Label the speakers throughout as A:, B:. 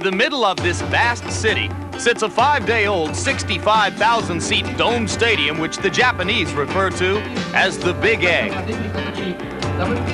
A: the middle of this vast city sits a 5-day-old 65,000-seat dome stadium, which the Japanese refer to as the Big Egg.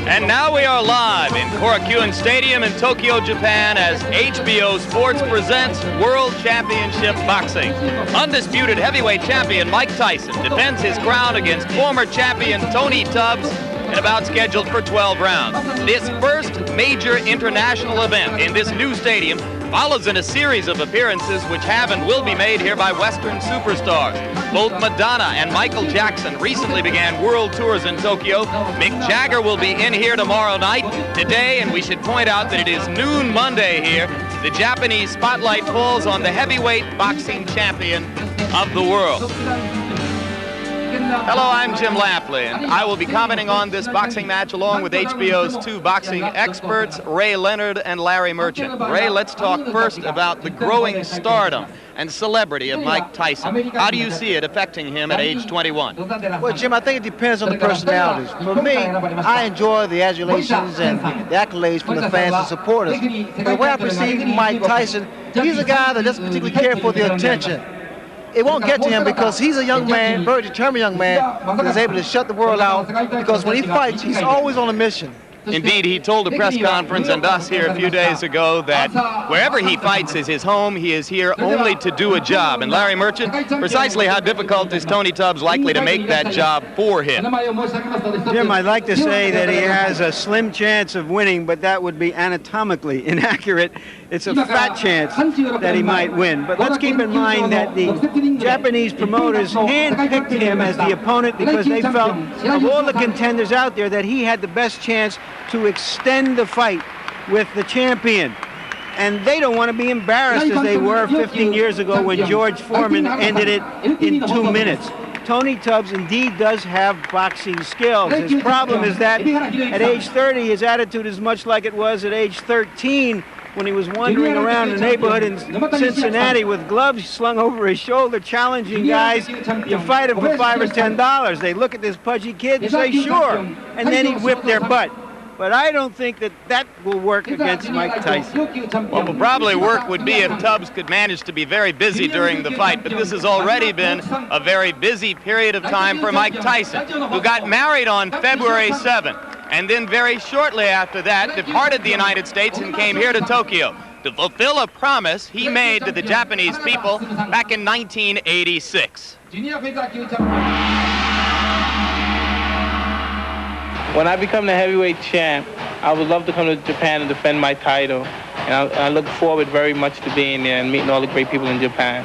A: And now we are live in Korakuen Stadium in Tokyo, Japan, as HBO Sports presents World Championship Boxing. Undisputed heavyweight champion Mike Tyson defends his crown against former champion Tony Tubbs in a bout scheduled for 12 rounds. This first major international event in this new stadium follows in a series of appearances which have and will be made here by Western superstars. Both Madonna and Michael Jackson recently began world tours in Tokyo. Mick Jagger will be in here tomorrow night. Today, and we should point out that it is noon Monday here, the Japanese spotlight falls on the heavyweight boxing champion of the world. Hello, I'm Jim Lampley, and I will be commenting on this boxing match along with HBO's two boxing experts, Ray Leonard and Larry Merchant. Ray, let's talk first about the growing stardom and celebrity of Mike Tyson. How do you see it affecting him at age 21?
B: Well, Jim, I think it depends on the personalities. For me, I enjoy the adulations and the accolades from the fans and supporters. But the way I perceive Mike Tyson, he's a guy that doesn't particularly care for the attention. It won't get to him because he's a young man, very determined young man, that is able to shut the world out, because when he fights, he's always on a mission.
A: Indeed, he told a press conference and us here a few days ago that wherever he fights is his home. He is here only to do a job. And Larry Merchant, precisely how difficult is Tony Tubbs likely to make that job for him?
C: Jim, I'd like to say that he has a slim chance of winning, but that would be anatomically inaccurate. It's a fat chance that he might win. But let's keep in mind that the Japanese promoters handpicked him as the opponent because they felt, of all the contenders out there, that he had the best chance to extend the fight with the champion. And they don't want to be embarrassed as they were 15 years ago when George Foreman ended it in 2 minutes. Tony Tubbs indeed does have boxing skills. His problem is that at age 30, his attitude is much like it was at age 13 when he was wandering around the neighborhood in Cincinnati with gloves slung over his shoulder, challenging guys. You fight him for $5 or $10. They look at this pudgy kid and say, sure. And then he'd whip their butt. But I don't think that that will work against Mike Tyson.
A: What will probably work would be if Tubbs could manage to be very busy during the fight, but this has already been a very busy period of time for Mike Tyson, who got married on February 7th, and then very shortly after that departed the United States and came here to Tokyo to fulfill a promise he made to the Japanese people back in 1986.
D: When I become the heavyweight champ, I would love to come to Japan and defend my title. And I look forward very much to being there and meeting all the great people in Japan.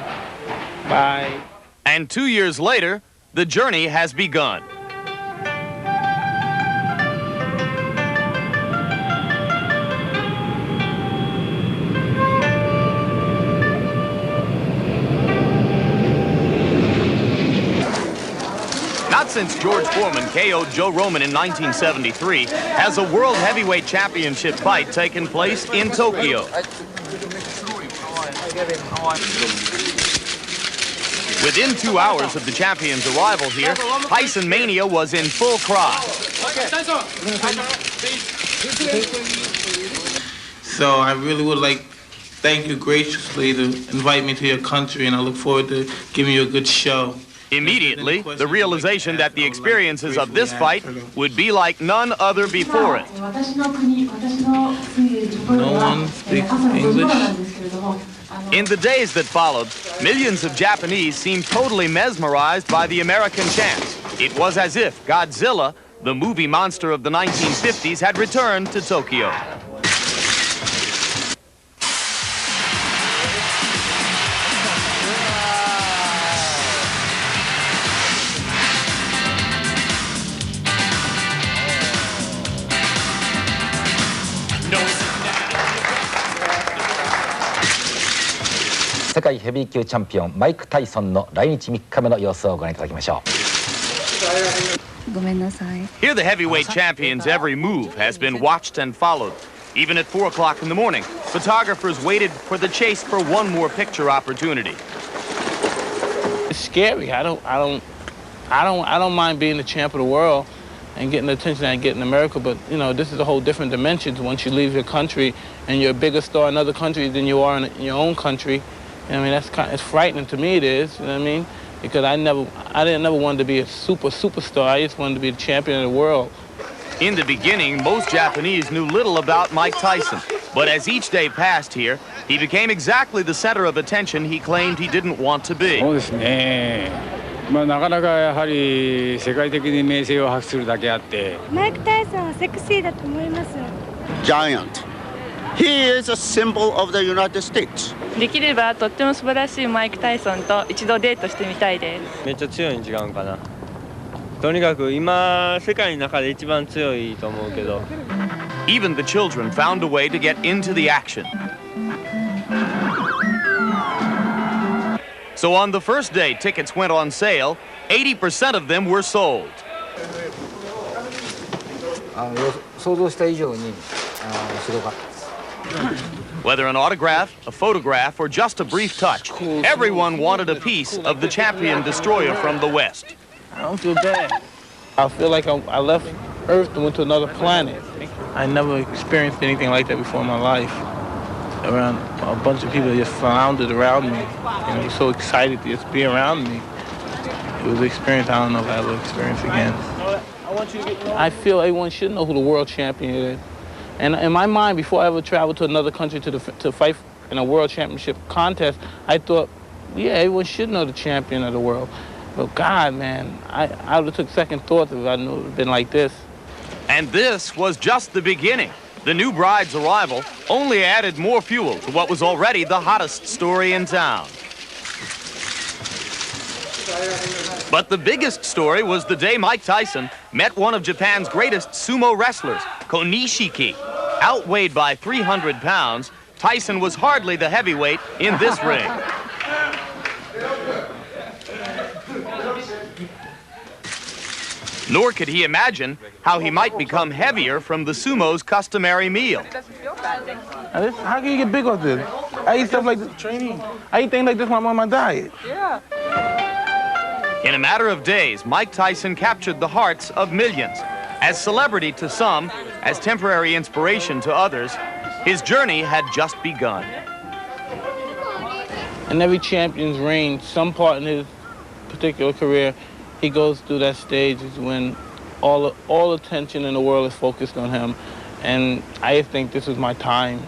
D: Bye.
A: And 2 years later, the journey has begun. Not since George Foreman KO'd Joe Roman in 1973 has a World Heavyweight Championship fight taken place in Tokyo. Within 2 hours of the champion's arrival here, Tyson Mania was in full cry.
E: So I really would like thank you graciously to invite me to your country, and I look forward to giving you a good show.
A: Immediately, the realization that the experiences of this fight would be like none other before it.
E: No one speaks English.
A: In the days that followed, millions of Japanese seemed totally mesmerized by the American champs. It was as if Godzilla, the movie monster of the 1950s, had returned to Tokyo.
F: 世界ヘビー級チャンピオンマイク・タイソンの来日3日目の様子をご覧いただきましょう。
G: ごめんなさい。
A: Here the heavyweight champion's every move has been watched and followed. Even at 4 o'clock in the morning, photographers waited for the chase for one more picture opportunity.
D: It's scary. I don't mind being the champ of the world. and getting the attention I get in America. But, you know, this is a whole different dimension once you leave your country and you're a bigger star in other countries than you are in your own country. I mean, it's frightening to me, it is, you know what I mean? Because I didn't never want to be a superstar. I just wanted to be the champion of the world.
A: In the beginning, most Japanese knew little about Mike Tyson. But as each day passed here, he became exactly the center of attention he claimed he didn't want to be.
G: そうですね。まあなかなかやはり世界的に名声を発するだけあって。
H: マイク・タイソンはセクシーだと思います。
I: Giant. He is a symbol of the United States.
J: できればとっても素晴らしいマイク・タイソンと一度デートしてみたいです。
K: めっちゃ強いに違うんかな。とにかく今世界の中で一番強いと思うけど。
A: Even the children found a way to get into the action. So on the first day tickets went on sale, 80% of them were sold.
L: 想像した以上にすごかった。
A: Whether an autograph, a photograph, or just a brief touch, everyone wanted a piece of the champion destroyer from the West.
D: I don't feel bad. I feel like I left Earth and went to another planet. I never experienced anything like that before in my life. Around a bunch of people just floundered around me, and I was so excited to just be around me. It was an experience I don't know if I will experience again. I feel everyone should know who the world champion is. And in my mind, before I ever traveled to another country to fight in a world championship contest, I thought, yeah, everyone should know the champion of the world. But God, man, I would have took second thoughts if I knew it would have been like this.
A: And this was just the beginning. The new bride's arrival only added more fuel to what was already the hottest story in town. But the biggest story was the day Mike Tyson met one of Japan's greatest sumo wrestlers, Konishiki. Outweighed by 300 pounds, Tyson was hardly the heavyweight in this ring. Nor could he imagine how he might become heavier from the sumo's customary meal.
D: How can you get big off this? I eat stuff like this. Training. I eat things like this when I'm on my diet.
J: Yeah.
A: In a matter of days, Mike Tyson captured the hearts of millions. As celebrity to some, as temporary inspiration to others, his journey had just begun.
D: In every champion's reign, some part in his particular career, he goes through that stage is when all attention in the world is focused on him. And I think this is my time.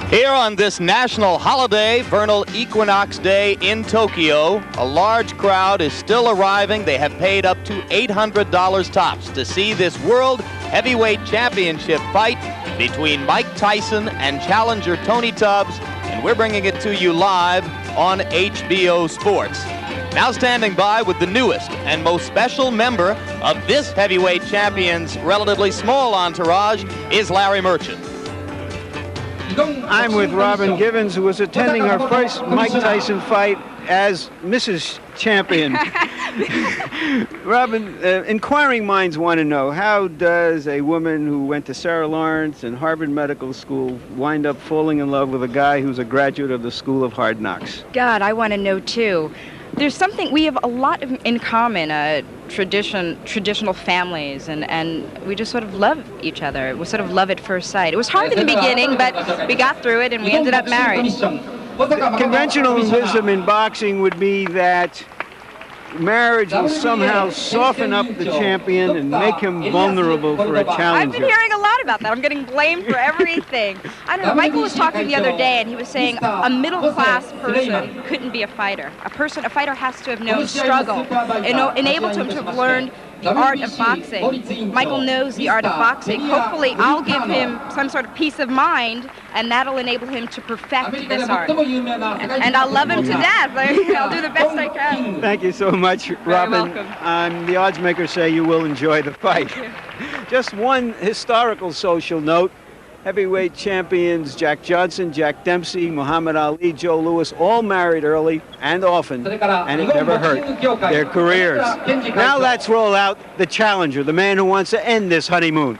A: Here on this national holiday, vernal equinox day in Tokyo, a large crowd is still arriving. They have paid up to $800 tops to see this World Heavyweight Championship fight between Mike Tyson and challenger Tony Tubbs, and we're bringing it to you live on HBO Sports. Now standing by with the newest and most special member of this heavyweight champion's relatively small entourage is Larry Merchant.
C: I'm with Robin Givens, who was attending her first Mike Tyson fight as Mrs. Champion. Robin, inquiring minds want to know, how does a woman who went to Sarah Lawrence and Harvard Medical School wind up falling in love with a guy who's a graduate of the School of Hard Knocks?
M: God, I want to know too. There's something, we have a lot in common, traditional families, and we just sort of love each other. We sort of love at first sight. It was hard in the beginning, but we got through it and we ended up married.
C: Conventional wisdom in boxing would be that marriage will somehow soften up the champion and make him vulnerable for a challenger.
M: I've been hearing a lot about that. I'm getting blamed for everything. I don't know. Michael was talking the other day, and he was saying a middle-class person couldn't be a fighter. A fighter has to have known struggle, enabled him to have learned the art of boxing. Michael knows the art of boxing. Hopefully, I'll give him some sort of peace of mind, and that'll enable him to perfect this art. And I'll love him to death. I'll do the best I can.
C: Thank you so much, Robin. The odds makers say you will enjoy the fight. Just one historical social note. Heavyweight champions Jack Johnson, Jack Dempsey, Muhammad Ali, Joe Louis, all married early and often, and it never hurt their careers. Now let's roll out the challenger, the man who wants to end this honeymoon.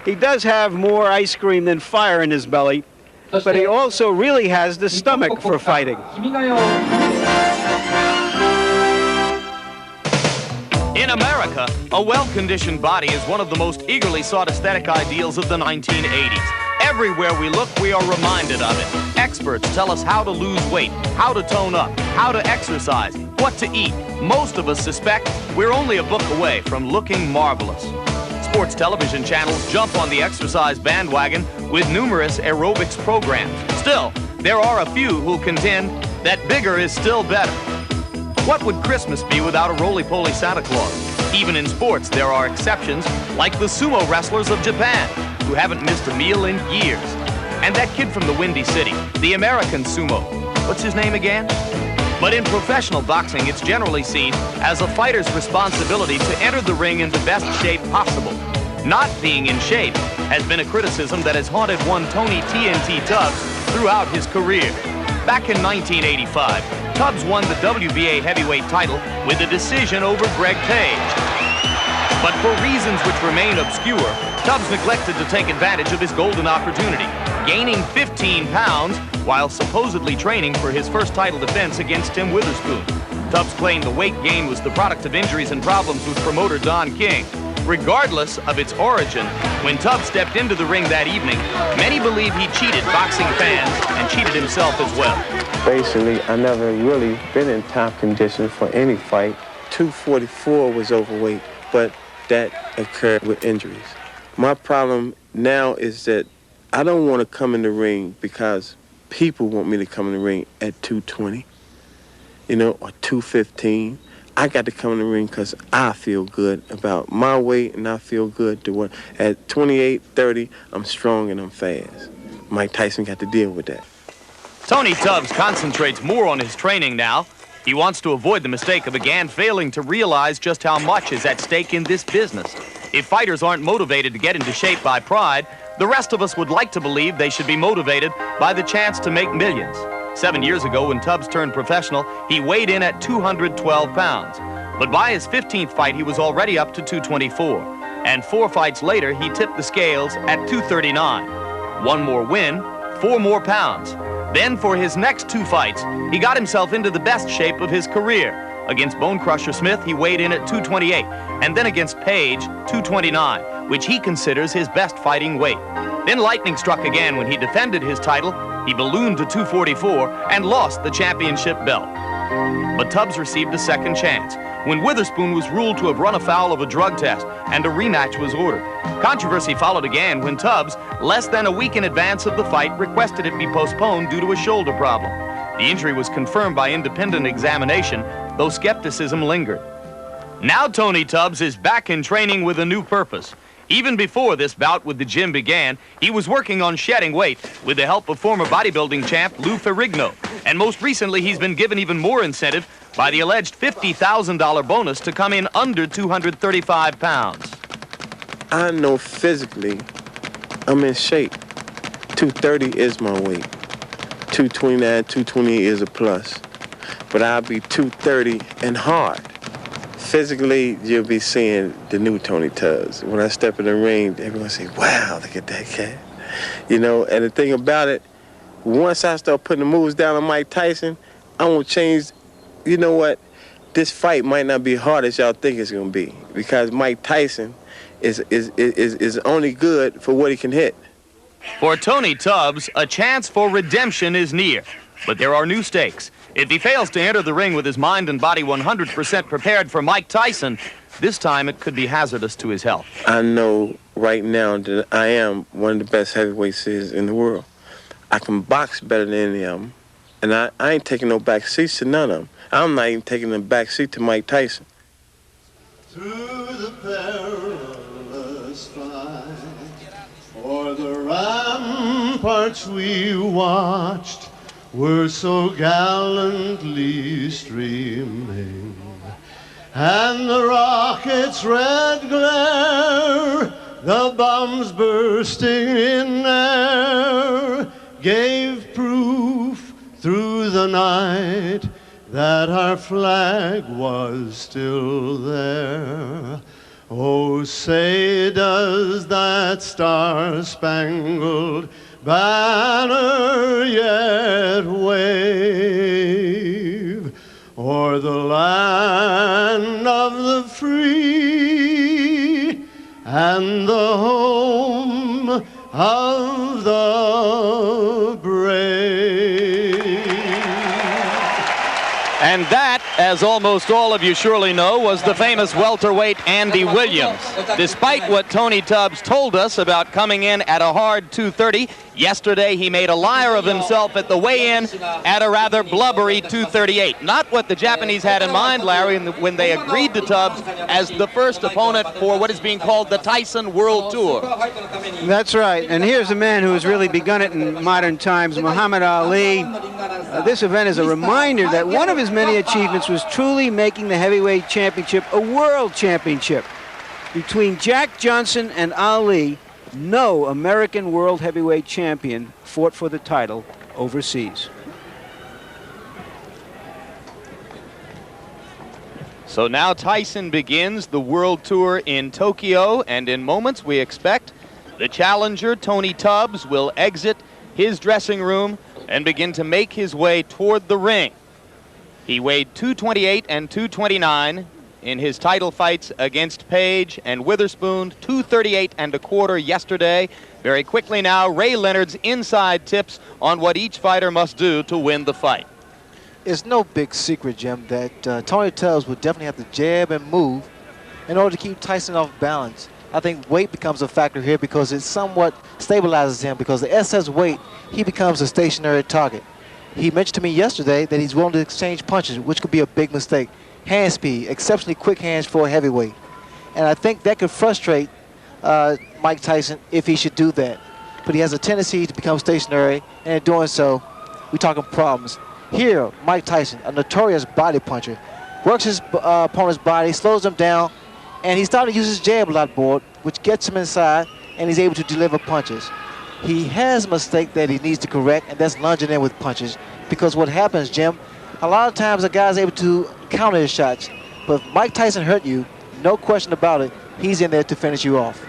C: He does have more ice cream than fire in his belly, but he also really has the stomach for fighting.
A: In America, a well-conditioned body is one of the most eagerly sought aesthetic ideals of the 1980s. Everywhere we look, we are reminded of it. Experts tell us how to lose weight, how to tone up, how to exercise, what to eat. Most of us suspect we're only a book away from looking marvelous. Sports television channels jump on the exercise bandwagon with numerous aerobics programs. Still, there are a few who contend that bigger is still better. What would Christmas be without a roly-poly Santa Claus? Even in sports, there are exceptions, like the sumo wrestlers of Japan, who haven't missed a meal in years. And that kid from the Windy City, the American sumo. What's his name again? But in professional boxing, it's generally seen as a fighter's responsibility to enter the ring in the best shape possible. Not being in shape has been a criticism that has haunted one Tony TNT Tubbs throughout his career. Back in 1985, Tubbs won the WBA heavyweight title with a decision over Greg Page. But for reasons which remain obscure, Tubbs neglected to take advantage of his golden opportunity, gaining 15 pounds while supposedly training for his first title defense against Tim Witherspoon. Tubbs claimed the weight gain was the product of injuries and problems with promoter Don King. Regardless of its origin, when Tubbs stepped into the ring that evening, many believe he cheated boxing fans and cheated himself as well.
N: Basically, I never really been in top condition for any fight. 244 was overweight, but that occurred with injuries. My problem now is that I don't want to come in the ring because people want me to come in the ring at 220, or 215. I got to come in the ring because I feel good about my weight, and I feel good to what at 28, 30, I'm strong and I'm fast. Mike Tyson got to deal with that.
A: Tony Tubbs concentrates more on his training now. He wants to avoid the mistake of again failing to realize just how much is at stake in this business. If fighters aren't motivated to get into shape by pride, the rest of us would like to believe they should be motivated by the chance to make millions. 7 years ago, when Tubbs turned professional, he weighed in at 212 pounds. But by his 15th fight, he was already up to 224. And 4 fights later, he tipped the scales at 239. 1 more win, 4 more pounds. Then for his next 2 fights, he got himself into the best shape of his career. Against Bone Crusher Smith, he weighed in at 228. And then against Page, 229, which he considers his best fighting weight. Then lightning struck again when he defended his title. He ballooned to 244 and lost the championship belt. But Tubbs received a second chance when Witherspoon was ruled to have run afoul of a drug test and a rematch was ordered. Controversy followed again when Tubbs, less than a week in advance of the fight, requested it be postponed due to a shoulder problem. The injury was confirmed by independent examination, though skepticism lingered. Now Tony Tubbs is back in training with a new purpose. Even before this bout with the gym began, he was working on shedding weight with the help of former bodybuilding champ Lou Ferrigno. And most recently, he's been given even more incentive by the alleged $50,000 bonus to come in under 235 pounds.
N: I know physically I'm in shape. 230 is my weight. 229, 228 is a plus. But I'll be 230 and hard. Physically, you'll be seeing the new Tony Tubbs. When I step in the ring, everyone say, wow, look at that cat. And the thing about it, once I start putting the moves down on Mike Tyson, I won't change. You know what? This fight might not be as hard as y'all think it's going to be, because Mike Tyson is only good for what he can hit.
A: For Tony Tubbs, a chance for redemption is near, but there are new stakes. If he fails to enter the ring with his mind and body 100% prepared for Mike Tyson, this time it could be hazardous to his health.
N: I know right now that I am one of the best heavyweights in the world. I can box better than any of them, and I ain't taking no back seats to none of them. I'm not even taking a back seat to Mike Tyson.
O: Through the perilous fight, o'er the ramparts we watched, were so gallantly streaming, and the rocket's red glare, the bombs bursting in air, gave proof through the night that our flag was still there. Oh, say does that star-spangled banner yet wave o'er the land of the free? the brave.
A: And that, as almost all of you surely know, was the famous welterweight Andy Williams. Despite what Tony Tubbs told us about coming in at a hard 230, yesterday he made a liar of himself at the weigh-in at a rather blubbery 238. Not what the Japanese had in mind, Larry, when they agreed to Tubbs as the first opponent for what is being called the Tyson World Tour.
C: That's right. And here's a man who has really begun it in modern times, Muhammad Ali. This event is a reminder that one of his many achievements was truly making the heavyweight championship a world championship. Between Jack Johnson and Ali, no American world heavyweight champion fought for the title overseas.
A: So now Tyson begins the world tour in Tokyo, and in moments we expect the challenger, Tony Tubbs, will exit his dressing room and begin to make his way toward the ring. He weighed 228 and 229 in his title fights against Page and Witherspoon, 238 and a quarter yesterday. Very quickly now, Ray Leonard's inside tips on what each fighter must do to win the fight.
B: It's no big secret, Jim, that Tony Tubbs would definitely have to jab and move in order to keep Tyson off balance. I think weight becomes a factor here because it somewhat stabilizes him, because the excess weight, he becomes a stationary target. He mentioned to me yesterday that he's willing to exchange punches, which could be a big mistake. Hand speed, exceptionally quick hands for a heavyweight. And I think that could frustrate Mike Tyson if he should do that. But he has a tendency to become stationary, and in doing so, we're talking problems. Here, Mike Tyson, a notorious body puncher, works his opponent's body, slows him down, and he's starting to use his jab a lot more, which gets him inside, and he's able to deliver punches. He has a mistake that he needs to correct, and that's lunging in with punches. Because what happens, Jim, a lot of times a guy's able to counter his shots. But if Mike Tyson hurt you, no question about it, he's in there to finish you off.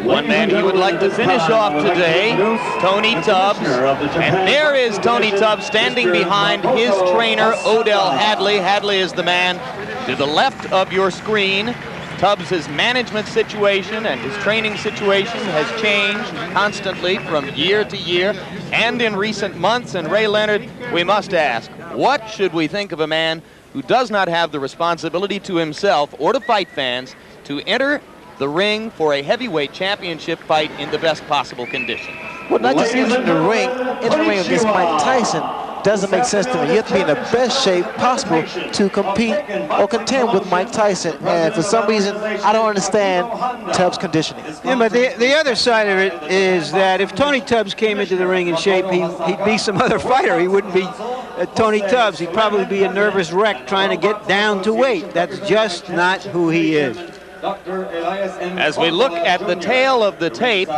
A: One man he would like to finish off today, Tony Tubbs. And there is Tony Tubbs standing behind his trainer, Odell Hadley. Hadley is the man to the left of your screen. Tubbs' management situation and his training situation has changed constantly from year to year and in recent months. And Ray Leonard, we must ask, what should we think of a man who does not have the responsibility to himself or to fight fans to enter the ring for a heavyweight championship fight in the best possible condition?
B: Well, not just in the ring against Mike Tyson doesn't make sense to me. You have to be in the best shape possible to compete or contend with Mike Tyson. And for some reason, I don't understand Tubbs' conditioning.
C: Yeah, but the other side of it is that if Tony Tubbs came into the ring in shape, he'd be some other fighter. He wouldn't be Tony Tubbs. He'd probably be a nervous wreck trying to get down to weight. That's just not who he is.
A: As we look at the tail of the tape,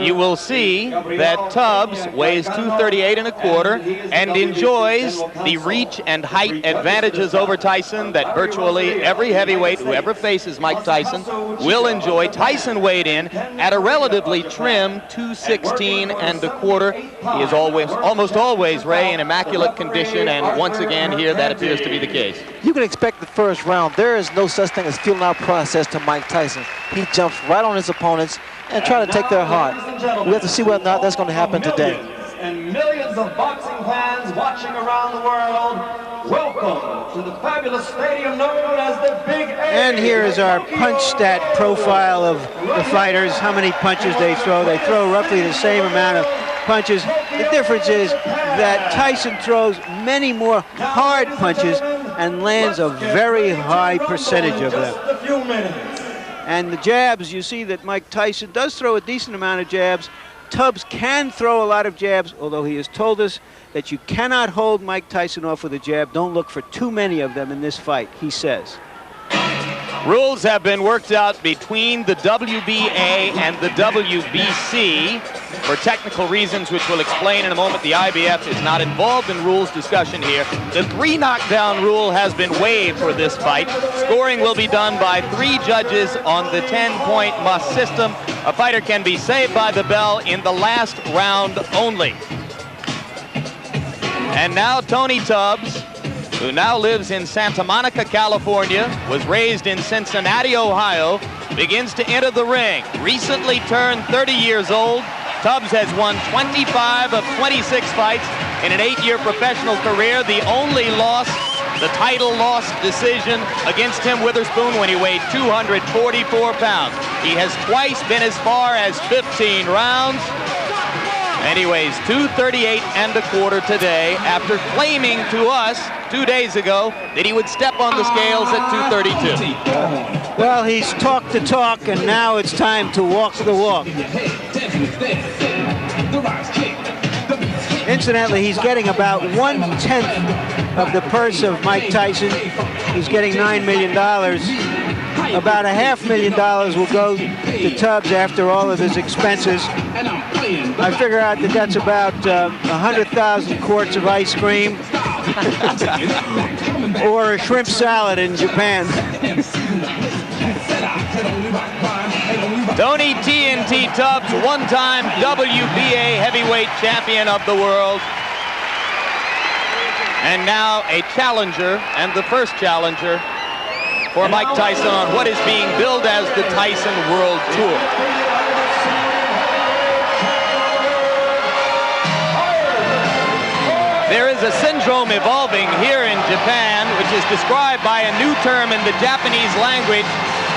A: you will see that Tubbs weighs 238 and a quarter and enjoys the reach and height advantages over Tyson that virtually every heavyweight who ever faces Mike Tyson will enjoy. Tyson weighed in at a relatively trim 216 and a quarter. He is almost always, Ray, in immaculate condition, and once again here that appears to be the case.
B: You can expect the first round. There is no such thing as feeling out process to Mike Tyson. He jumps right on his opponents and try to take their heart. We have to see whether or not that's going to happen today.
P: And millions of boxing fans watching around the world, welcome to the fabulous stadium known as the Big A.
C: And here is our punch stat profile of the fighters, how many punches they throw. They throw roughly the same amount of punches. The difference is that Tyson throws many more hard punches and lands a very high percentage of them. And the jabs, you see that Mike Tyson does throw a decent amount of jabs. Tubbs can throw a lot of jabs, although he has told us that you cannot hold Mike Tyson off with a jab. Don't look for too many of them in this fight, he says.
A: Rules have been worked out between the WBA and the WBC for technical reasons, which we'll explain in a moment. The IBF is not involved in rules discussion here. The 3 knockdown rule has been waived for this fight. Scoring will be done by 3 judges on the 10-point must system. A fighter can be saved by the bell in the last round only. And now Tony Tubbs, who now lives in Santa Monica, California, was raised in Cincinnati, Ohio, begins to enter the ring. Recently turned 30 years old, Tubbs has won 25 of 26 fights in an 8-year professional career. The only loss, the title loss decision against Tim Witherspoon when he weighed 244 pounds. He has twice been as far as 15 rounds. And he weighs 238 1/4 today after claiming to us 2 days ago that he would step on the scales at 232.
C: Well, he's talked the talk, and now it's time to walk the walk. Incidentally, he's getting about 1/10 of the purse of Mike Tyson. He's getting $9 million. About $500,000 will go to Tubbs after all of his expenses. I figure out that that's about 100,000 quarts of ice cream or a shrimp salad in Japan.
A: Tony TNT Tubbs, one-time WBA heavyweight champion of the world. And now a challenger, and the first challenger for Mike Tyson on what is being billed as the Tyson World Tour. There is a syndrome evolving here in Japan, which is described by a new term in the Japanese language.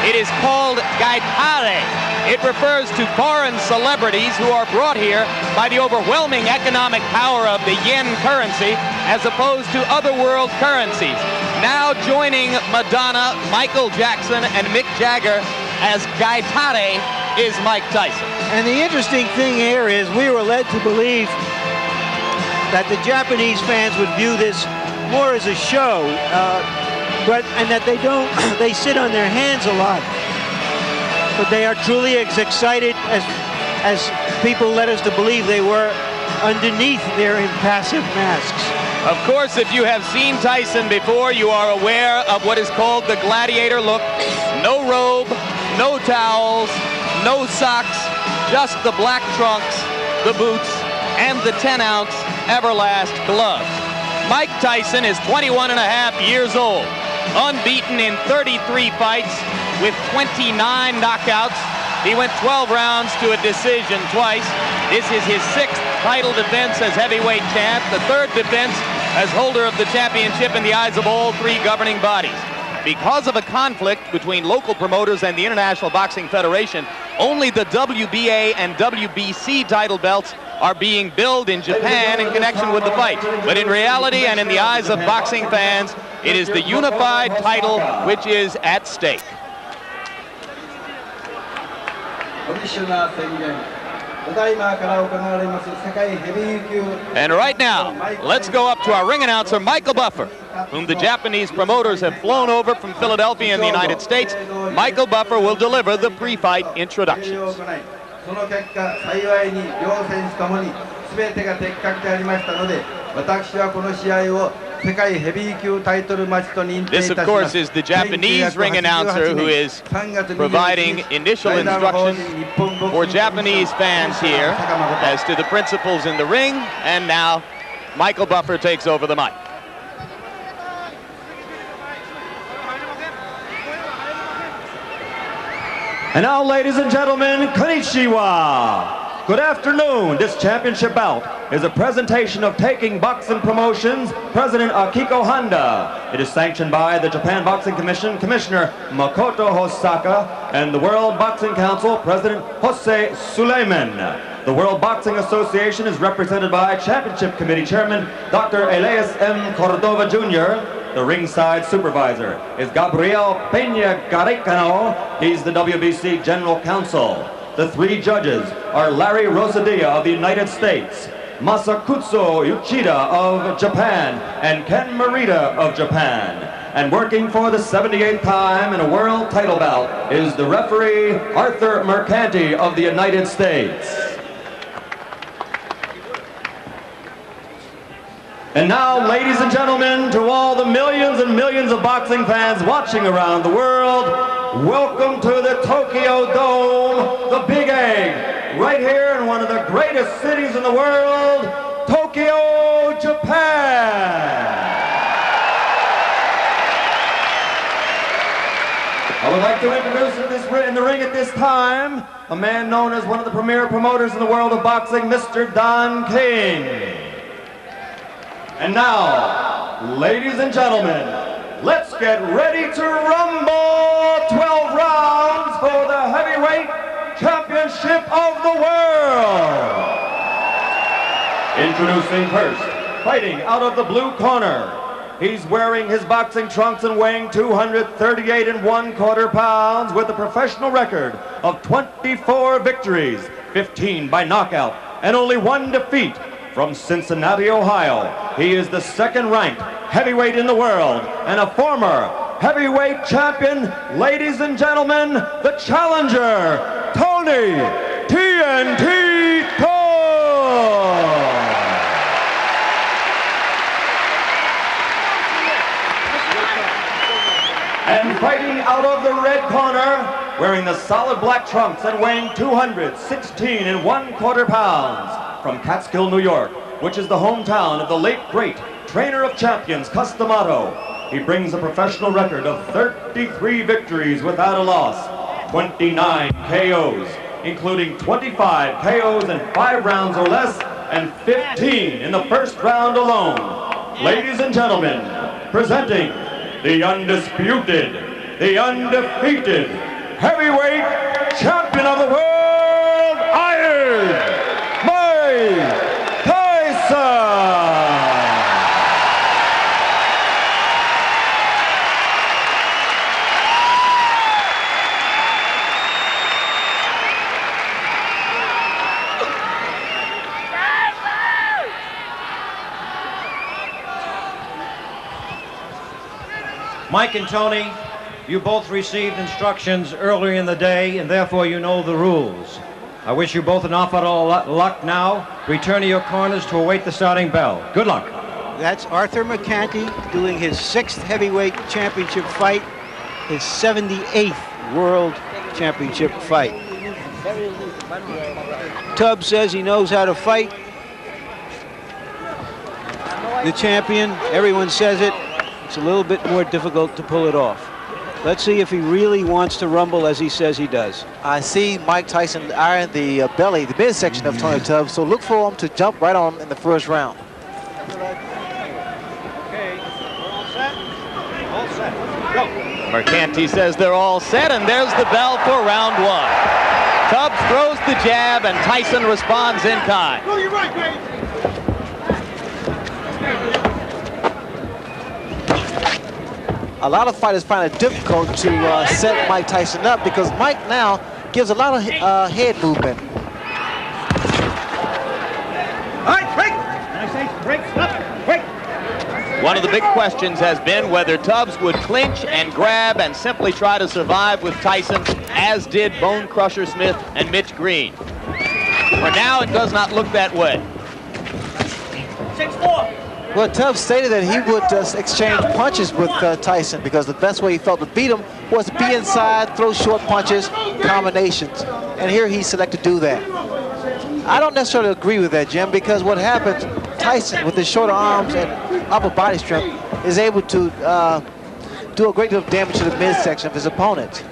A: It is called gaitare. It refers to foreign celebrities who are brought here by the overwhelming economic power of the yen currency as opposed to other world currencies. Now joining Madonna, Michael Jackson, and Mick Jagger as gaitare is Mike Tyson.
C: And the interesting thing here is we were led to believe that the Japanese fans would view this more as a show, and that they sit on their hands a lot. But they are truly as excited as people led us to believe they were underneath their impassive masks.
A: Of course, if you have seen Tyson before, you are aware of what is called the gladiator look. No robe, no towels, no socks, just the black trunks, the boots, and the 10-ounce Everlast gloves. Mike Tyson is 21 and a half years old, unbeaten in 33 fights with 29 knockouts. He went 12 rounds to a decision twice. This is his 6th title defense as heavyweight champ, the 3rd defense as holder of the championship in the eyes of all 3 governing bodies. Because of a conflict between local promoters and the International Boxing Federation, only the WBA and WBC title belts are being billed in Japan in connection with the fight. But in reality and in the eyes of boxing fans, it is the unified title which is at stake. And right now, let's go up to our ring announcer, Michael Buffer, whom the Japanese promoters have flown over from Philadelphia in the United States. Michael Buffer will deliver the pre-fight introductions. This, of course, is the Japanese ring announcer who is providing initial instructions for Japanese fans here as to the principles in the ring. And now, Michael Buffer takes over the mic.
P: And now, ladies and gentlemen, konnichiwa. Good afternoon. This championship bout is a presentation of Taking Boxing Promotions, President Akiko Honda. It is sanctioned by the Japan Boxing Commission, Commissioner Makoto Hosaka, and the World Boxing Council, President Jose Suleiman. The World Boxing Association is represented by Championship Committee Chairman Dr. Elias M. Cordova Jr. The ringside supervisor is Gabriel Peña Garicano. He's the WBC General Counsel. The 3 judges are Larry Rosadilla of the United States, Masakutsu Uchida of Japan, and Ken Morita of Japan. And working for the 78th time in a world title bout is the referee Arthur Mercanti of the United States. And now, ladies and gentlemen, to all the millions and millions of boxing fans watching around the world, welcome to the Tokyo Dome, the Big Egg, right here in one of the greatest cities in the world, Tokyo, Japan. I would like to introduce in the ring at this time, a man known as one of the premier promoters in the world of boxing, Mr. Don King. And now, ladies and gentlemen, let's get ready to rumble. 12 rounds for the heavyweight championship of the world. Introducing first, fighting out of the blue corner. He's wearing his boxing trunks and weighing 238 1/4 pounds with a professional record of 24 victories, 15 by knockout, and only 1 defeat. From Cincinnati, Ohio, he is the second-ranked heavyweight in the world and a former heavyweight champion. Ladies and gentlemen, the challenger, Tony TNT Thorne. And fighting out of the red corner, wearing the solid black trunks and weighing 216 1/4 pounds, from Catskill, New York, which is the hometown of the late great trainer of champions, Cus D'Amato. He brings a professional record of 33 victories without a loss, 29 KOs, including 25 KOs in 5 rounds or less, and 15 in the first round alone. Ladies and gentlemen, presenting the undisputed, the undefeated heavyweight champion of the world, Iron Mike Tyson!
Q: Mike and Tony, you both received instructions earlier in the day, and therefore you know the rules. I wish you both an awful lot of luck now. Return to your corners to await the starting bell. Good luck.
C: That's Arthur McCanty doing his 6th heavyweight championship fight, his 78th world championship fight. Tubbs says he knows how to fight. The champion, everyone says it. It's a little bit more difficult to pull it off. Let's see if he really wants to rumble as he says he does.
B: I see Mike Tyson eyeing the belly, the midsection of Tony Tubbs, so look for him to jump right on him in the first round.
C: Okay, we're all set? All set. Go.
A: Mercanti says they're all set, and there's the bell for round 1. Tubbs throws the jab, and Tyson responds in kind.
O: Go, you're right, baby.
B: A lot of fighters find it difficult to set Mike Tyson up because Mike now gives a lot of head movement.
O: All right, break. I say break, stop, break.
A: One of the big questions has been whether Tubbs would clinch and grab and simply try to survive with Tyson, as did Bone Crusher Smith and Mitch Green. For now, it does not look that way.
O: 6-4.
B: Well, Tubbs stated that he would exchange punches with Tyson because the best way he felt to beat him was to be inside, throw short punches, combinations. And here he selected to do that. I don't necessarily agree with that, Jim, because what happens, Tyson, with his shorter arms and upper body strength, is able to do a great deal of damage to the midsection of his opponent.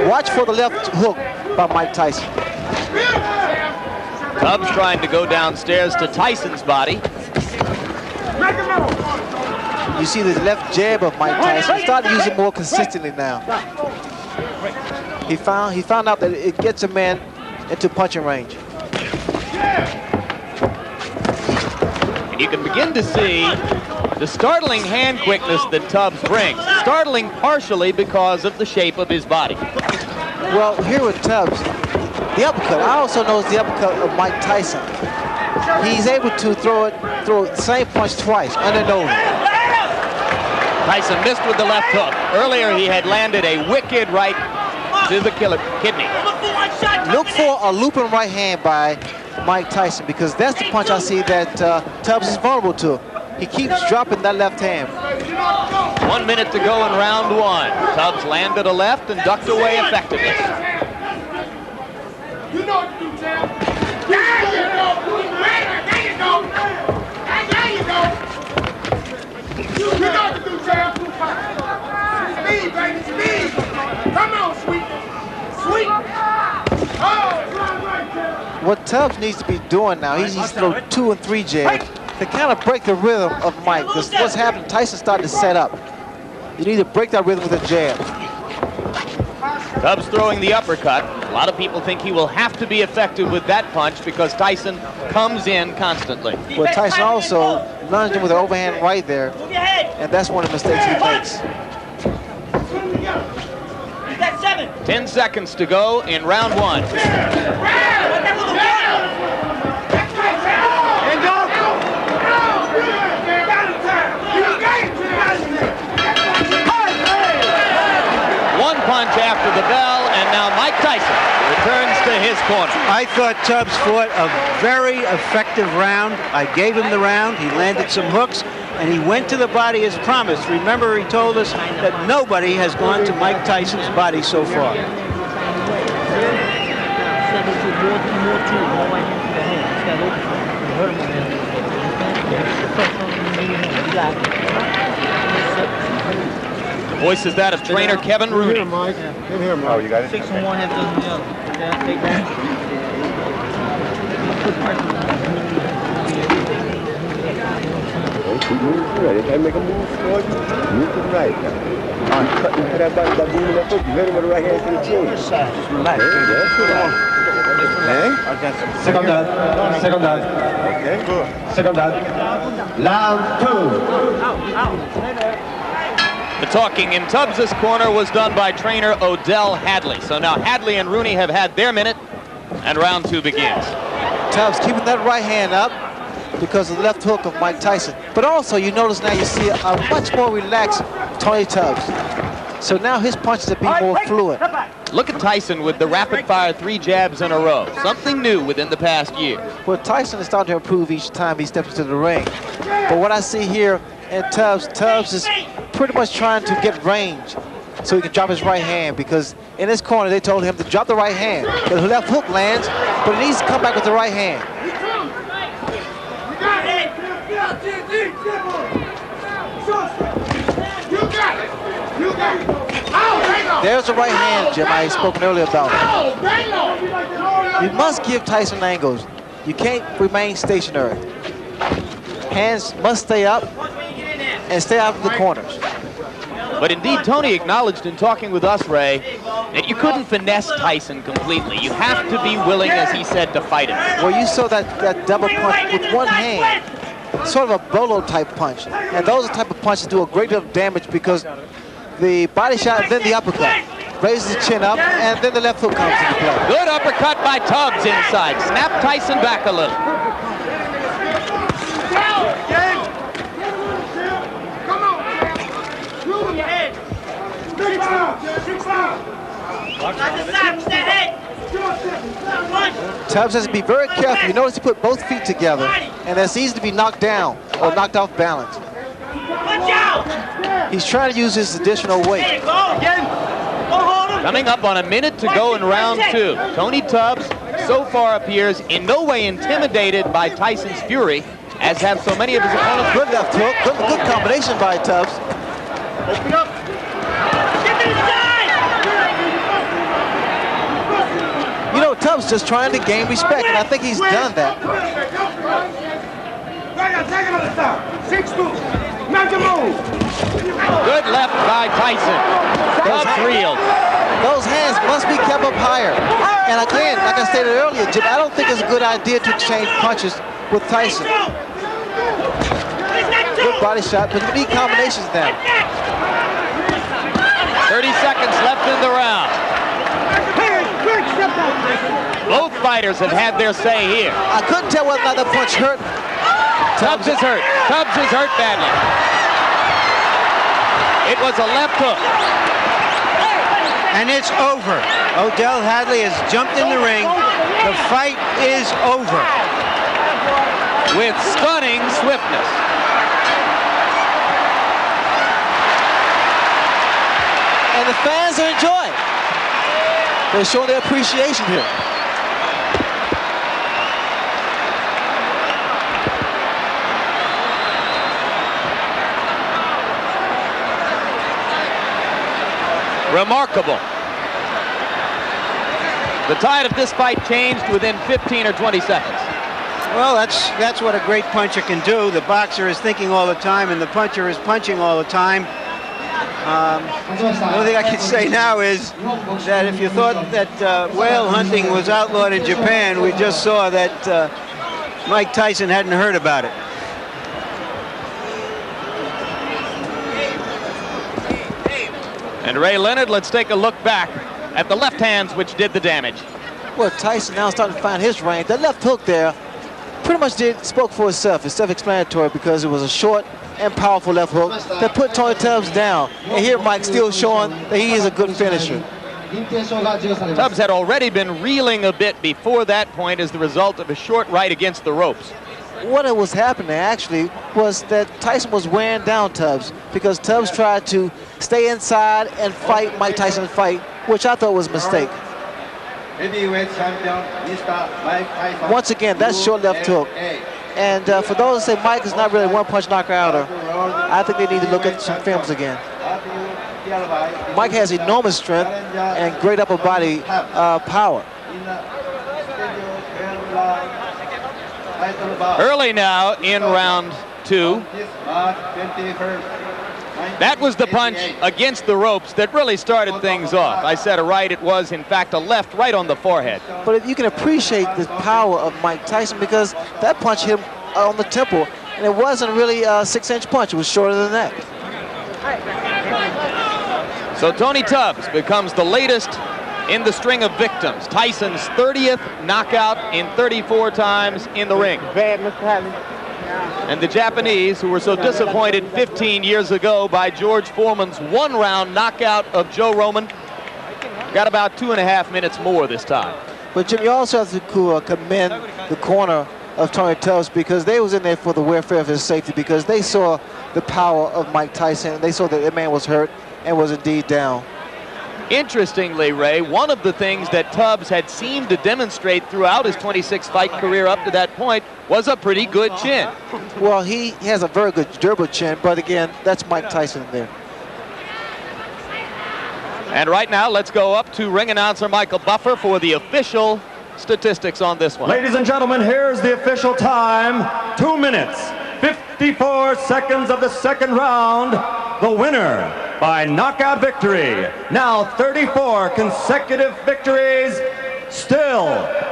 B: Watch for the left hook by Mike Tyson.
A: Tubbs trying to go downstairs to Tyson's body.
B: You see the left jab of Mike Tyson. He's starting to use it more consistently now. He found out that it gets a man into punching range.
A: And you can begin to see the startling hand quickness that Tubbs brings. Startling partially because of the shape of his body.
B: Well, here with Tubbs, the uppercut. I also noticed the uppercut of Mike Tyson. He's able to throw the same punch twice, under and over.
A: Tyson missed with the left hook. Earlier, he had landed a wicked right to the kidney.
B: Look for a looping right hand by Mike Tyson because that's the punch I see that Tubbs is vulnerable to. He keeps dropping that left hand.
A: 1 minute to go in round 1. Tubbs landed a left and ducked away effectively.
O: You know what to do, champ. There you go. There you go. There you go. You know what to do, champ. Speed, baby, speed.
B: What Tubbs needs to be doing now, he needs to throw 2 and 3 jabs to kind of break the rhythm of Mike. Because what's happening, Tyson started to set up. You need to break that rhythm with a jab.
A: Tubbs throwing the uppercut. A lot of people think he will have to be effective with that punch because Tyson comes in constantly.
B: Well, Tyson also lunged him with an overhand right there, and that's one of the mistakes he makes.
A: 10 seconds to go in round 1. One punch after the bell, and now Mike Tyson returns to his corner.
C: I thought Tubbs fought a very effective round. I gave him the round. He landed some hooks, and he went to the body as promised. Remember, he told us that nobody has gone to Mike Tyson's body so far.
A: The voice is that of trainer Kevin Rooney.
R: Mike. In here, Mike. Oh, you got it? 6 and 1, half dozen the other. Yeah, take that.
S: Keep moving to the right. If I make a move for you, move to the right now. I'm cutting to that body by moving that foot. You hit him with the right hand to the chin. Just relax. Okay?
R: Second down. Second down.
S: Okay. Good.
R: Second down. Round 2.
A: The talking in Tubbs' corner was done by trainer Odell Hadley. So now Hadley and Rooney have had their minute, and round 2 begins.
B: Tubbs keeping that right hand up because of the left hook of Mike Tyson. But also, you notice now you see a much more relaxed Tony Tubbs. So now his punches are being more fluid.
A: Look at Tyson with the rapid-fire 3 jabs in a row. Something new within the past year.
B: Well, Tyson is starting to improve each time he steps into the ring. But what I see here in Tubbs is pretty much trying to get range so he can drop his right hand, because in his corner they told him to drop the right hand. The left hook lands, but he needs to come back with the right hand. There's the right hand, Jim, I had spoken earlier about. You must give Tyson angles. You can't remain stationary. Hands must stay up and stay out of the corners.
A: But indeed, Tony acknowledged in talking with us, Ray, that you couldn't finesse Tyson completely. You have to be willing, as he said, to fight him.
B: Well, you saw that double punch with one hand, sort of a bolo type punch. And those are the type of punches that do a great deal of damage because the body shot and then the uppercut raises the chin up, and then the left hook comes into play.
A: Good uppercut by Tubbs inside. Snap Tyson back a little.
B: Tubbs has to be very careful. You notice he put both feet together, and that's easy to be knocked down or knocked off balance. He's trying to use his additional weight.
A: Coming up on a minute to go in round 2. Tony Tubbs so far appears in no way intimidated by Tyson's fury, as have so many of his opponents.
B: Good left hook, good combination by Tubbs.
O: Open up.
B: You know, Tubbs just trying to gain respect, and I think he's done that.
A: Good left by Tyson. Tubbs reeled.
B: Those hands must be kept up higher. And again, like I stated earlier, Jim, I don't think it's a good idea to exchange punches with Tyson. Good body shot, but you need combinations now.
A: 30 seconds left in the round. Both fighters have had their say here.
B: I couldn't tell whether or not that punch hurt.
A: Tubbs is hurt. Tubbs is hurt badly. It was a left hook.
C: And it's over. Odell Hadley has jumped in the ring. The fight is over.
A: With stunning swiftness.
B: And the fans are enjoying. They're showing their appreciation here.
A: Remarkable. The tide of this fight changed within 15 or 20 seconds.
C: Well, that's what a great puncher can do. The boxer is thinking all the time, and the puncher is punching all the time. The only thing I can say now is that if you thought that whale hunting was outlawed in Japan, we just saw that Mike Tyson hadn't heard about it.
A: And Ray Leonard, let's take a look back at the left hands which did the damage.
B: Well, Tyson now starting to find his range. That left hook there pretty much spoke for itself. It's self-explanatory because it was a short and powerful left hook that put Tony Tubbs down. And here Mike still showing that he is a good finisher.
A: Tubbs had already been reeling a bit before that point as the result of a short right against the ropes.
B: What was happening actually was that Tyson was wearing down Tubbs because Tubbs tried to stay inside and fight Mike Tyson's fight, which I thought was a mistake.
S: Heavyweight champion, Mr. Mike Tyson.
B: Once again, that's short left hook. And for those that say Mike is not really a one-punch knockouter, I think they need to look at some films again. Mike has enormous strength and great upper body power.
A: Early now in round 2. That was the punch against the ropes that really started things off. I said a right, it was in fact a left right on the forehead.
B: But you can appreciate the power of Mike Tyson because that punch hit him on the temple, and it wasn't really a 6-inch punch, it was shorter than that.
A: So Tony Tubbs becomes the latest in the string of victims. Tyson's 30th knockout in 34 times in the ring. And the Japanese, who were so disappointed 15 years ago by George Foreman's one-round knockout of Joe Roman, got about 2.5 minutes more this time.
B: But Jim, you also have to commend the corner of Tony Tubbs because they was in there for the welfare of his safety because they saw the power of Mike Tyson and they saw that the man was hurt and was indeed down.
A: Interestingly, Ray, one of the things that Tubbs had seemed to demonstrate throughout his 26-fight career up to that point was a pretty good chin.
B: Well, he has a very good durable chin, but again, that's Mike Tyson there.
A: And right now, let's go up to ring announcer Michael Buffer for the official statistics on this one.
P: Ladies and gentlemen, here's the official time. 2 minutes, 54 seconds of the second round. The winner by knockout victory. Now 34 consecutive victories. Still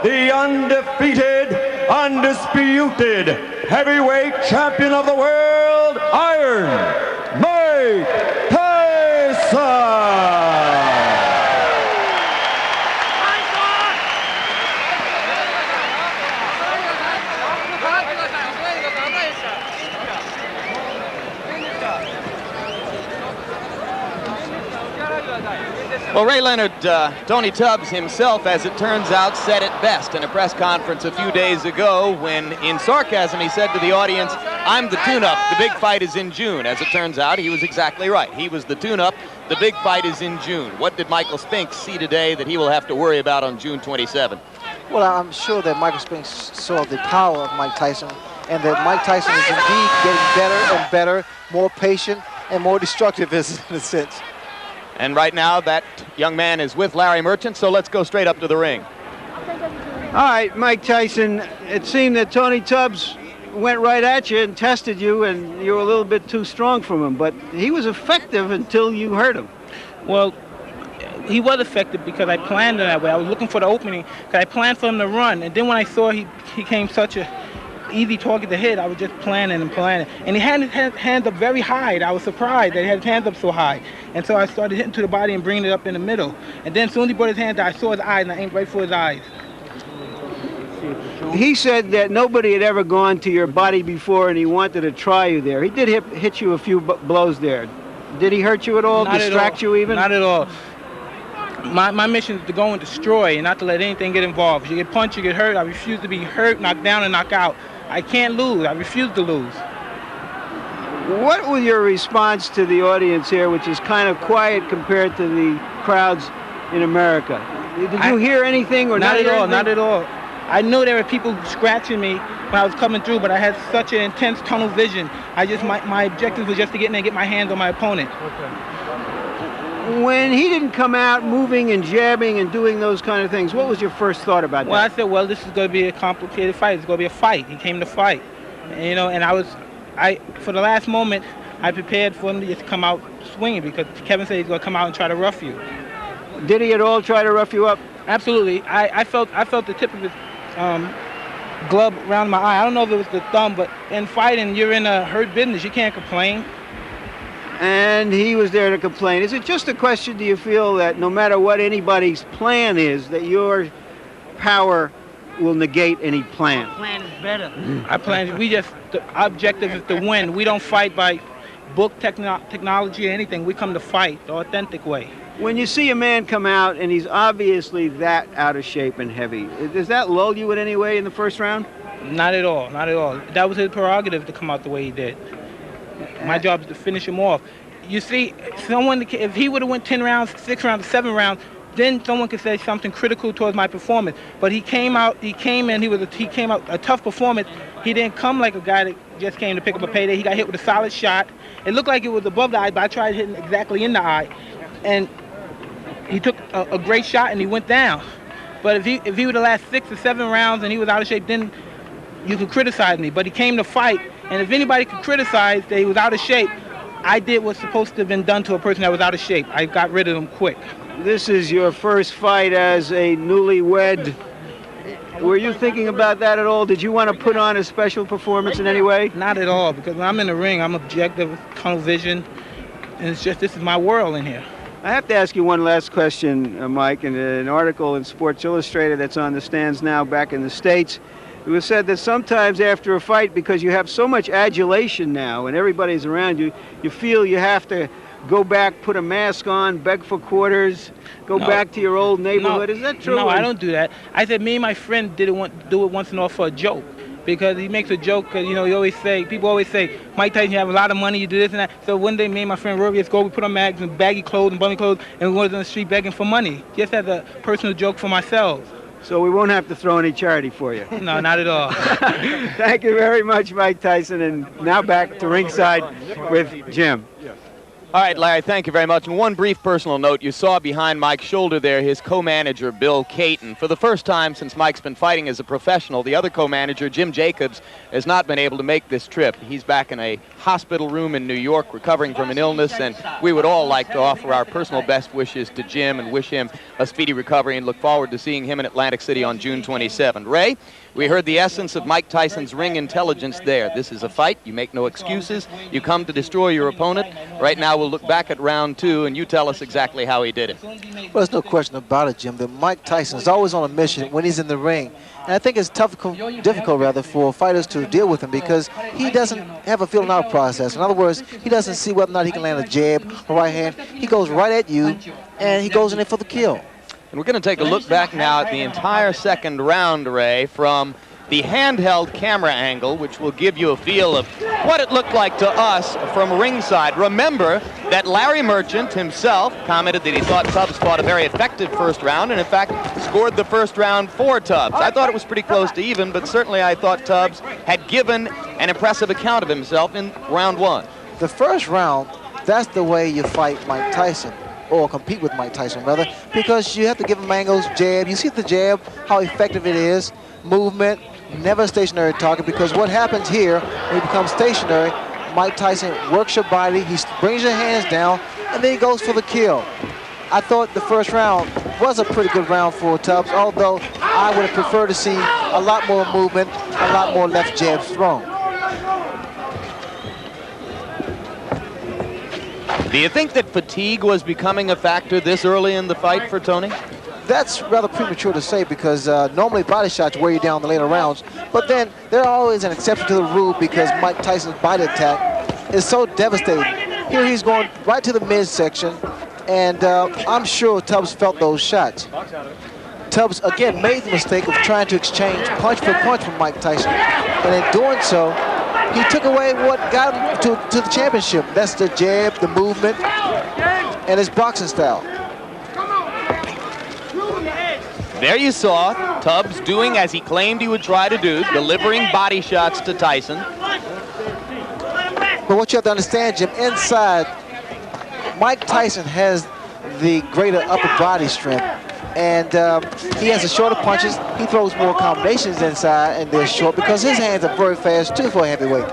P: the undefeated, undisputed heavyweight champion of the world, Iron Mike Tyson.
A: Well, Ray Leonard, Tony Tubbs himself, as it turns out, said it best in a press conference a few days ago when, in sarcasm, he said to the audience, "I'm the tune-up, the big fight is in June." As it turns out, he was exactly right. He was the tune-up, the big fight is in June. What did Michael Spinks see today that he will have to worry about on June 27?
B: Well, I'm sure that Michael Spinks saw the power of Mike Tyson and that Mike Tyson is indeed getting better and better, more patient and more destructive in a sense.
A: And right now, that young man is with Larry Merchant, so let's go straight up to the ring.
C: All right, Mike Tyson, it seemed that Tony Tubbs went right at you and tested you, and you were a little bit too strong from him, but he was effective until you hurt him.
T: Well, he was effective because I planned it that way. I was looking for the opening because I planned for him to run, and then when I saw he came such a easy target to hit, I was just planning and planning. And he had his hands up very high. I was surprised that he had his hands up so high. And so I started hitting to the body and bringing it up in the middle. And then as soon as he brought his hands down, I saw his eyes and I aimed right for his eyes.
C: He said that nobody had ever gone to your body before and he wanted to try you there. He did hit you a few blows there. Did he hurt you at all?
T: Not
C: distract
T: at all.
C: You even?
T: Not at all. My mission is to go and destroy and not to let anything get involved. If you get punched, you get hurt. I refuse to be hurt, knocked down, and knocked out. I can't lose. I refuse to lose.
C: What was your response to the audience here, which is kind of quiet compared to the crowds in America? Did you hear anything or not?
T: Not at all. Not at all. I knew there were people scratching me when I was coming through, but I had such an intense tunnel vision. My objective was just to get in there and get my hands on my opponent.
C: Okay. When he didn't come out moving and jabbing and doing those kind of things, what was your first thought about that?
T: Well, I said, well, this is going to be a complicated fight. It's going to be a fight. He came to fight. And, you know, and for the last moment, I prepared for him to just come out swinging because Kevin said he's going to come out and try to rough you.
C: Did he at all try to rough you up?
T: Absolutely. I felt the tip of his glove around my eye. I don't know if it was the thumb, but in fighting, you're in a hurt business. You can't complain.
C: And he was there to complain. Is it just a question, do you feel, that no matter what anybody's plan is, that your power will negate any plan?
T: Plan is better. The objective is to win. We don't fight by book technology or anything. We come to fight the authentic way.
C: When you see a man come out and he's obviously that out of shape and heavy, does that lull you in any way in the first round?
T: Not at all, not at all. That was his prerogative to come out the way he did. My job is to finish him off. You see, if he would have went 10 rounds, 6 rounds, 7 rounds, then someone could say something critical towards my performance. But he came out a tough performance. He didn't come like a guy that just came to pick up a payday. He got hit with a solid shot. It looked like it was above the eye, but I tried hitting exactly in the eye. And he took a great shot and he went down. But if he would have lasted 6 or 7 rounds and he was out of shape, then you could criticize me. But he came to fight. And if anybody could criticize that he was out of shape, I did what's supposed to have been done to a person that was out of shape. I got rid of him quick.
C: This is your first fight as a newlywed. Were you thinking about that at all? Did you want to put on a special performance in any way?
T: Not at all, because when I'm in the ring, I'm objective, tunnel vision, and it's just, this is my world in here.
C: I have to ask you one last question, Mike. In an article in Sports Illustrated that's on the stands now back in the States, it was said that sometimes after a fight, because you have so much adulation now and everybody's around you, you feel you have to go back, put a mask on, beg for quarters, go back to your old neighborhood. Is that true?
T: No, I don't do that. I said me and my friend do it once in a while for a joke. Because he makes a joke, because, you know, people always say, Mike Tyson, you have a lot of money, you do this and that. So one day, me and my friend Rory, let's go, we put on mags and baggy clothes and bummy clothes, and we went on the street begging for money. Just as a personal joke for myself.
C: So we won't have to throw any charity for you.
T: No, not at all.
C: Thank you very much, Mike Tyson. And now back to ringside with Jim.
A: All right, Larry, thank you very much. And one brief personal note, you saw behind Mike's shoulder there his co-manager, Bill Caton. For the first time since Mike's been fighting as a professional, the other co-manager, Jim Jacobs, has not been able to make this trip. He's back in a hospital room in New York recovering from an illness, and we would all like to offer our personal best wishes to Jim and wish him a speedy recovery and look forward to seeing him in Atlantic City on June 27. Ray, we heard the essence of Mike Tyson's ring intelligence there. This is a fight. You make no excuses. You come to destroy your opponent. Right now we'll look back at round 2, and you tell us exactly how he did it.
B: Well, there's no question about it, Jim, that Mike Tyson is always on a mission when he's in the ring. And I think it's difficult for fighters to deal with him because he doesn't have a feeling out process. In other words, he doesn't see whether or not he can land a jab or right hand. He goes right at you, and he goes in there for the kill.
A: And we're going to take a look back now at the entire second round, Ray, from the handheld camera angle, which will give you a feel of what it looked like to us from ringside. Remember that Larry Merchant himself commented that he thought Tubbs fought a very effective first round, and in fact scored the first round for Tubbs. I thought it was pretty close to even, but certainly I thought Tubbs had given an impressive account of himself in round 1.
B: The first round, that's the way you fight Mike Tyson, or compete with Mike Tyson, rather, because you have to give him angles, jab. You see the jab, how effective it is, movement, never a stationary target, because what happens here, when you become stationary, Mike Tyson works your body, he brings your hands down, and then he goes for the kill. I thought the first round was a pretty good round for Tubbs, although I would have preferred to see a lot more movement, a lot more left jabs thrown.
A: Do you think that fatigue was becoming a factor this early in the fight for Tony?
B: That's rather premature to say because normally body shots wear you down in the later rounds, but then there's always an exception to the rule because Mike Tyson's body attack is so devastating. Here he's going right to the midsection, and I'm sure Tubbs felt those shots. Tubbs, again, made the mistake of trying to exchange punch for punch from Mike Tyson, and in doing so, he took away what got him to the championship. That's the jab, the movement, and his boxing style.
A: There you saw Tubbs doing as he claimed he would try to do, delivering body shots to Tyson.
B: But what you have to understand, Jim, inside, Mike Tyson has the greater upper body strength. And he has the shorter punches. He throws more combinations inside, and they're short because his hands are very fast too for a heavyweight.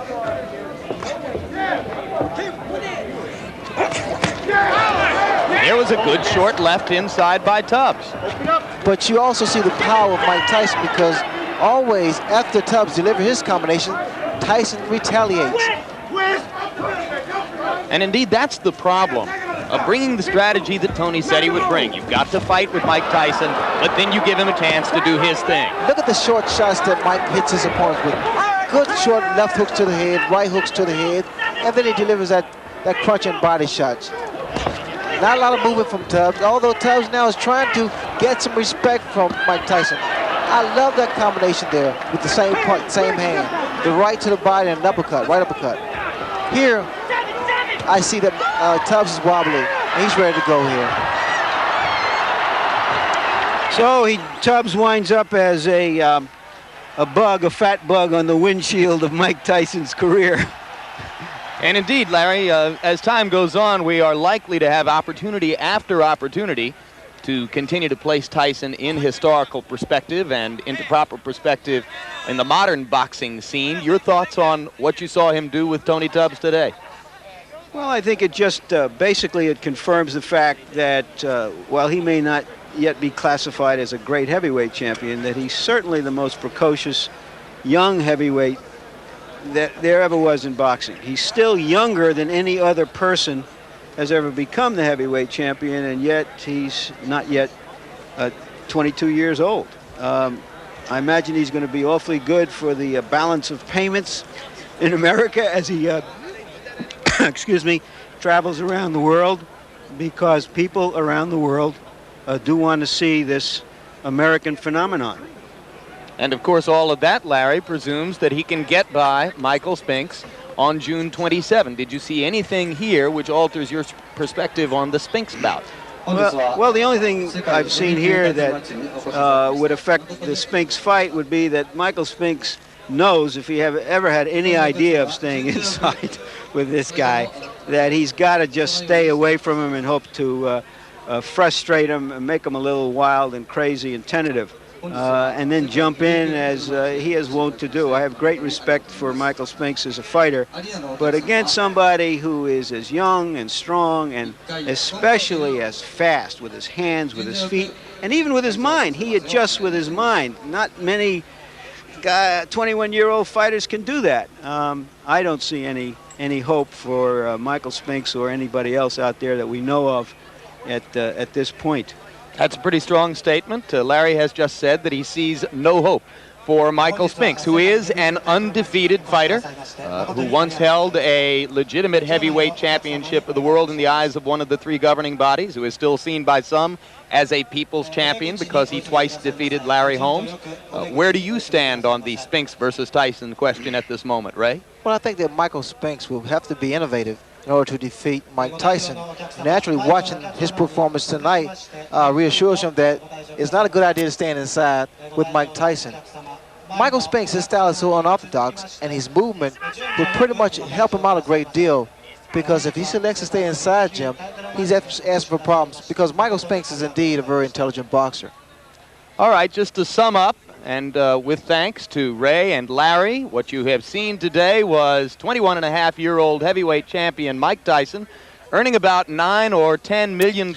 A: There was a good short left inside by Tubbs.
B: But you also see the power of Mike Tyson because always after Tubbs delivers his combination, Tyson retaliates.
A: And indeed, that's the problem of bringing the strategy that Tony said he would bring. You've got to fight with Mike Tyson, but then you give him a chance to do his thing.
B: Look at the short shots that Mike hits his opponents with. Good short left hooks to the head, right hooks to the head, and then he delivers that crunching body shots. Not a lot of movement from Tubbs, although Tubbs now is trying to get some respect from Mike Tyson. I love that combination there with the same punch, same hand. The right to the body and an uppercut, right uppercut. Here, I see that Tubbs is wobbly, and he's ready to go here.
C: So Tubbs winds up as a fat bug on the windshield of Mike Tyson's career.
A: And indeed, Larry, as time goes on, we are likely to have opportunity after opportunity to continue to place Tyson in historical perspective and into proper perspective in the modern boxing scene. Your thoughts on what you saw him do with Tony Tubbs today?
C: Well, I think it just basically it confirms the fact that while he may not yet be classified as a great heavyweight champion, that he's certainly the most precocious young heavyweight that there ever was in boxing. He's still younger than any other person has ever become the heavyweight champion, and yet he's not yet 22 years old. I imagine he's going to be awfully good for the balance of payments in America as he excuse me, travels around the world, because people around the world do want to see this American phenomenon.
A: And of course, all of that, Larry, presumes that he can get by Michael Spinks on June 27. Did you see anything here which alters your perspective on the Spinks bout?
C: Well, the only thing I've seen here that would affect the Spinks fight would be that Michael Spinks knows, if he ever had any idea of staying inside with this guy, that he's got to just stay away from him and hope to frustrate him and make him a little wild and crazy and tentative. And then jump in as he is wont to do. I have great respect for Michael Spinks as a fighter, but against somebody who is as young and strong and especially as fast with his hands, with his feet, and even with his mind. He adjusts with his mind. Not many 21-year-old fighters can do that. I don't see any hope for Michael Spinks or anybody else out there that we know of at this point.
A: That's a pretty strong statement. Larry has just said that he sees no hope for Michael Spinks, who is an undefeated fighter, who once held a legitimate heavyweight championship of the world in the eyes of one of the three governing bodies, who is still seen by some as a people's champion because he twice defeated Larry Holmes. Where do you stand on the Spinks versus Tyson question at this moment, Ray?
B: Well, I think that Michael Spinks will have to be innovative in order to defeat Mike Tyson. Naturally, watching his performance tonight reassures him that it's not a good idea to stand inside with Mike Tyson. Michael Spinks, his style is so unorthodox, and his movement will pretty much help him out a great deal, because if he selects to stay inside Jim, he's asking for problems, because Michael Spinks is indeed a very intelligent boxer.
A: All right, just to sum up, and with thanks to Ray and Larry, what you have seen today was 21-and-a-half-year-old heavyweight champion Mike Tyson earning about $9 or $10 million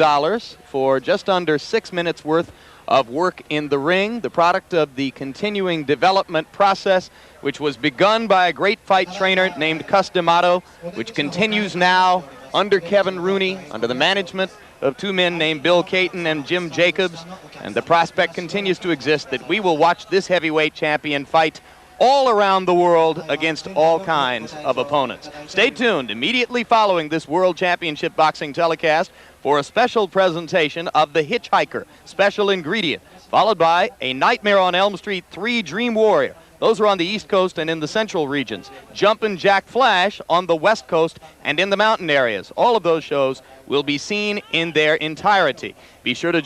A: for just under 6 minutes worth of work in the ring, the product of the continuing development process, which was begun by a great fight trainer named Cus D'Amato, which continues now under Kevin Rooney, under the management of two men named Bill Caton and Jim Jacobs, and the prospect continues to exist that we will watch this heavyweight champion fight all around the world against all kinds of opponents. Stay tuned immediately following this World Championship Boxing telecast for a special presentation of The Hitchhiker Special Ingredient, followed by A Nightmare on Elm Street 3 Dream Warrior. Those are on the East Coast and in the central regions. Jumpin' Jack Flash on the West Coast and in the mountain areas. All of those shows will be seen in their entirety. Be sure to